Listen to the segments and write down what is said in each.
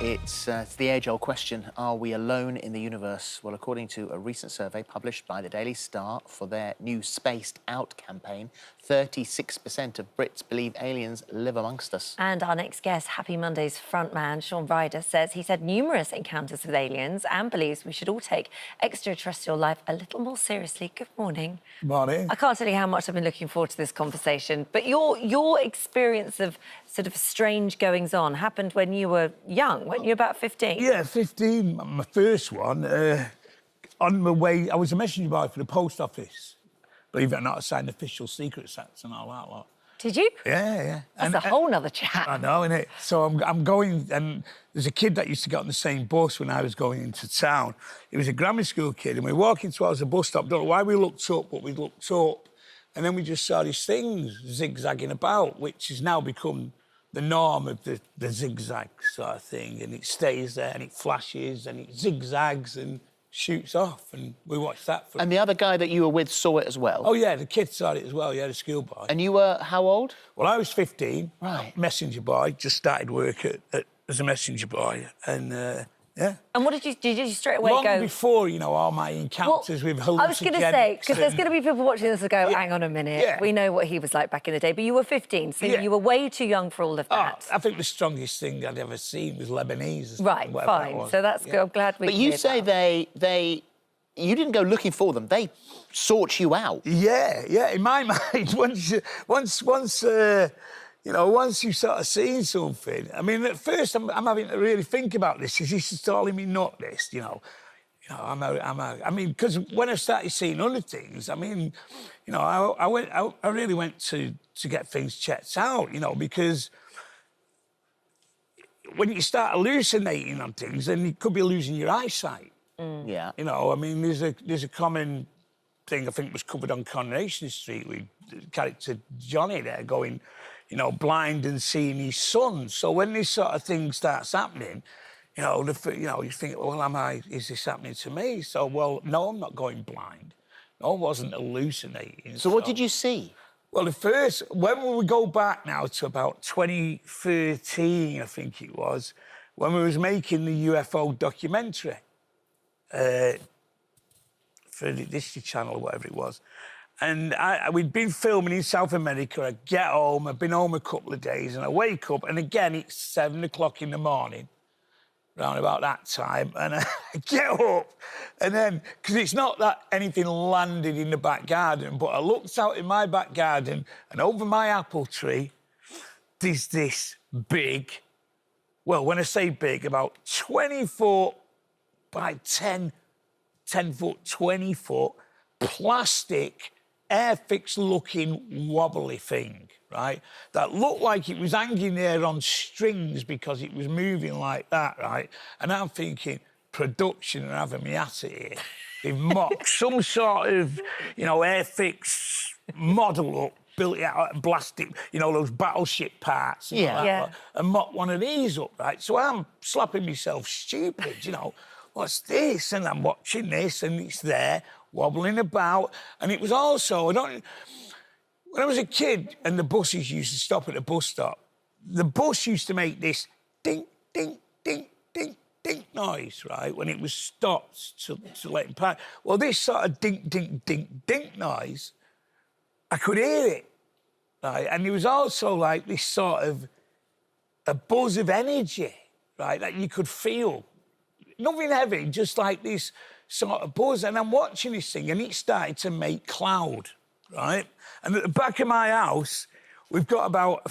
It's the age-old question, are we alone in the universe? Well, according to a recent survey published by the Daily Star for their new Spaced Out campaign, 36% of Brits believe aliens live amongst us. And our next guest, Happy Monday's frontman, Shaun Ryder, says he's had numerous encounters with aliens and believes we should all take extraterrestrial life a little more seriously. Good morning. Morning. I can't tell you how much I've been looking forward to this conversation, but your experience of sort of strange goings-on happened when you were young, weren't you, about 15? Yeah, 15, my first one. On my way, I was a messenger boy for the post office. Believe it or not, I signed official secret sets and all that lot. Did you? Yeah. That's a whole nother chat. I know, innit? So I'm going, and there's a kid that used to get on the same bus when I was going into town. He was a grammar school kid, and we were walking towards the bus stop. Don't know why we looked up, but we looked up, and then we just saw these things zigzagging about, which has now become the norm of the zigzag sort of thing, and it stays there, and it flashes, and it zigzags, and shoots off, and we watched that. And the other guy that you were with saw it as well? Oh, yeah, the kid saw it as well, yeah, the schoolboy. And you were how old? Well, I was 15. Right. Messenger boy, just started work as a messenger boy, and, yeah. And what did you straight away Long go... before, you know, all my encounters with hallucinogenics. I was going to say, because there's going to be people watching this and go, hang on a minute, we know what he was like back in the day, but you were 15, so you were way too young for all of that. I think the strongest thing I'd ever seen was Lebanese. Right, fine, so that's good. I'm glad we But you say you didn't go looking for them, they sought you out. Yeah, in my mind, once you sort of seen something, I mean, at first I'm having to really think about this. Is this telling me not this, you know, I mean, because when I started seeing other things, I mean, you know, I really went to get things checked out, you know, because when you start hallucinating on things, then you could be losing your eyesight. Yeah. You know, I mean, there's a common thing I think was covered on Coronation Street with the character Johnny there going, you know, blind and seeing his son. So when this sort of thing starts happening, you know, you think, well, is this happening to me? So, well, no, I'm not going blind. No, I wasn't hallucinating. So what did you see? Well, when we go back now to about 2013, I think it was, when we was making the UFO documentary for the Disney Channel or whatever it was. And we'd been filming in South America. I get home, I've been home a couple of days, and I wake up, and again, it's 7 o'clock in the morning, around about that time, and I get up, and then, because it's not that anything landed in the back garden, but I looked out in my back garden, and over my apple tree, there's this big, well, when I say big, about 20 foot by 10 foot, 20 foot, plastic, airfix-looking wobbly thing, right? That looked like it was hanging there on strings because it was moving like that, right? And I'm thinking, production are having me at it here. They've mocked some sort of, you know, airfix model up, built it out of plastic, you know, those battleship parts and mocked one of these up, right? So I'm slapping myself stupid, you know. What's this? And I'm watching this, and it's there, wobbling about. And it was also, when I was a kid and the buses used to stop at the bus stop, the bus used to make this ding, ding, ding, ding, ding noise, right, when it was stopped to let him pass. Well, this sort of ding, ding, ding, ding noise, I could hear it, right? And there was also, like, this sort of a buzz of energy, right, that you could feel. Nothing heavy, just like this sort of buzz. And I'm watching this thing, and it started to make cloud, right? And at the back of my house, we've got about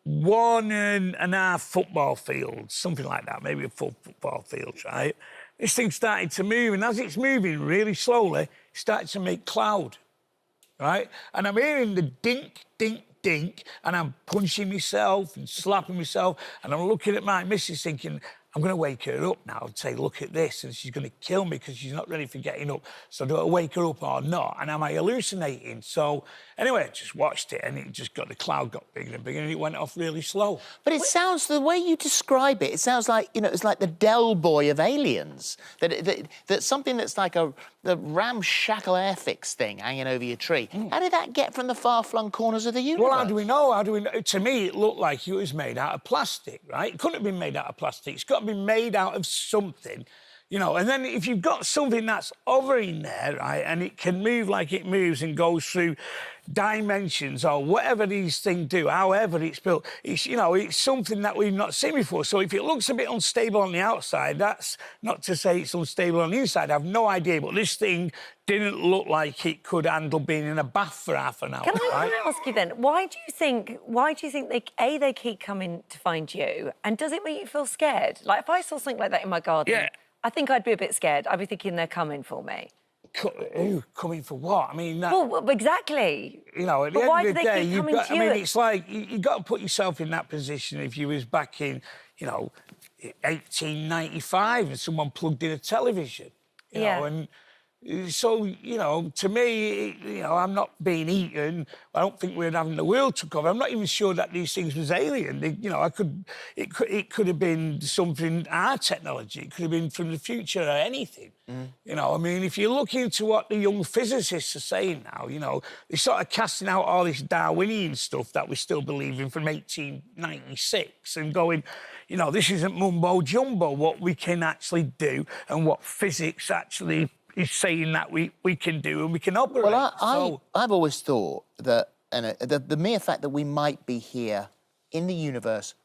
1.5 football fields, something like that, maybe a full football field, right? This thing started to move, and as it's moving really slowly, it started to make cloud, right? And I'm hearing the dink, dink, dink, and I'm punching myself and slapping myself, and I'm looking at my missus thinking, I'm going to wake her up now and say, look at this, and she's going to kill me because she's not ready for getting up. So do I wake her up or not? And am I hallucinating? So anyway, I just watched it, and the cloud got bigger and bigger, and it went off really slow. But it sounds, the way you describe it, it sounds like, you know, it's like the Del Boy of aliens. That something that's like the ramshackle airfix thing hanging over your tree. How did that get from the far-flung corners of the universe? Well, how do we know? To me, it looked like it was made out of plastic, right? It couldn't have been made out of plastic. It's got to to be made out of something, you know. And then if you've got something that's hovering there, right, and it can move like it moves and goes through dimensions or whatever these things do, however it's built, it's, you know, it's something that we've not seen before. So if it looks a bit unstable on the outside, that's not to say it's unstable on the inside. I have no idea, but this thing didn't look like it could handle being in a bath for half an hour. Can right? I ask you then, why do you think they keep coming to find you, and does it make you feel scared? Like, if I saw something like that in my garden, Yeah. I think I'd be a bit scared. I'd be thinking they're coming for me. Who coming for what? I mean, that, Well, exactly. you know, at the But end why of do the they day, keep you've coming got. to I you? mean, it's like you got to put yourself in that position. If you was back in, you know, 1895 and someone plugged in a television, you know, and so, you know, to me, you know, I'm not being eaten. I don't think we're having the world took over. I'm not even sure that these things was alien. You know, it could have been something, our technology. It could have been from the future or anything. You know, I mean, if you look into what the young physicists are saying now, you know, they're sort of casting out all this Darwinian stuff that we still believe in from 1896 and going, you know, this isn't mumbo-jumbo, what we can actually do and what physics actually is saying that we can do and we can operate. Well, I've always thought that the mere fact that we might be here in the universe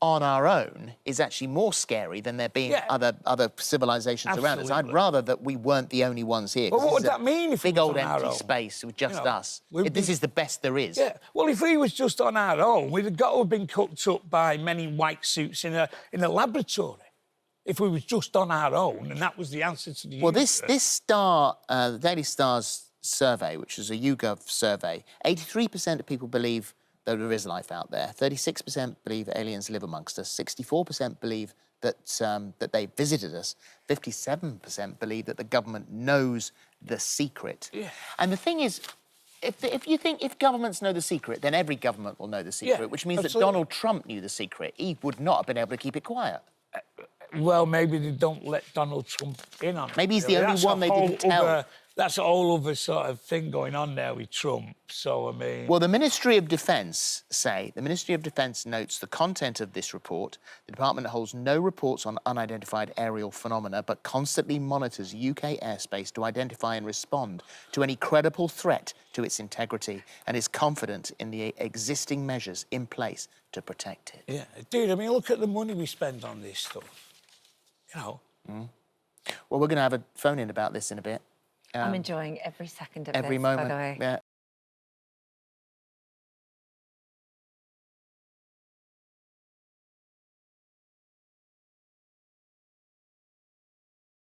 on our own is actually more scary than there being other civilizations around us. I'd rather that we weren't the only ones here. But what would that mean if big it was old on our empty own? space with just us? we'd This is the best there is. Yeah. Well, if we was just on our own, we'd have got to have been cooked up by men in white suits in a laboratory. If we was just on our own, and that was the answer to the universe. Well, the Daily Star's survey, which was a YouGov survey, 83% of people believe that there is life out there. 36% believe aliens live amongst us. 64% believe that that they visited us. 57% believe that the government knows the secret. Yeah. And the thing is, if governments know the secret, then every government will know the secret, which means that Donald Trump knew the secret. He would not have been able to keep it quiet. Well, maybe they don't let Donald Trump in on it. Maybe he's the only one they didn't tell. That's a whole other sort of thing going on there with Trump. So, I mean... Well, the Ministry of Defence notes the content of this report. The department holds no reports on unidentified aerial phenomena, but constantly monitors UK airspace to identify and respond to any credible threat to its integrity and is confident in the existing measures in place to protect it. Yeah, dude, I mean, look at the money we spend on this stuff. You know? Well, we're going to have a phone-in about this in a bit. I'm enjoying every second of every this, moment. by the way. Yeah.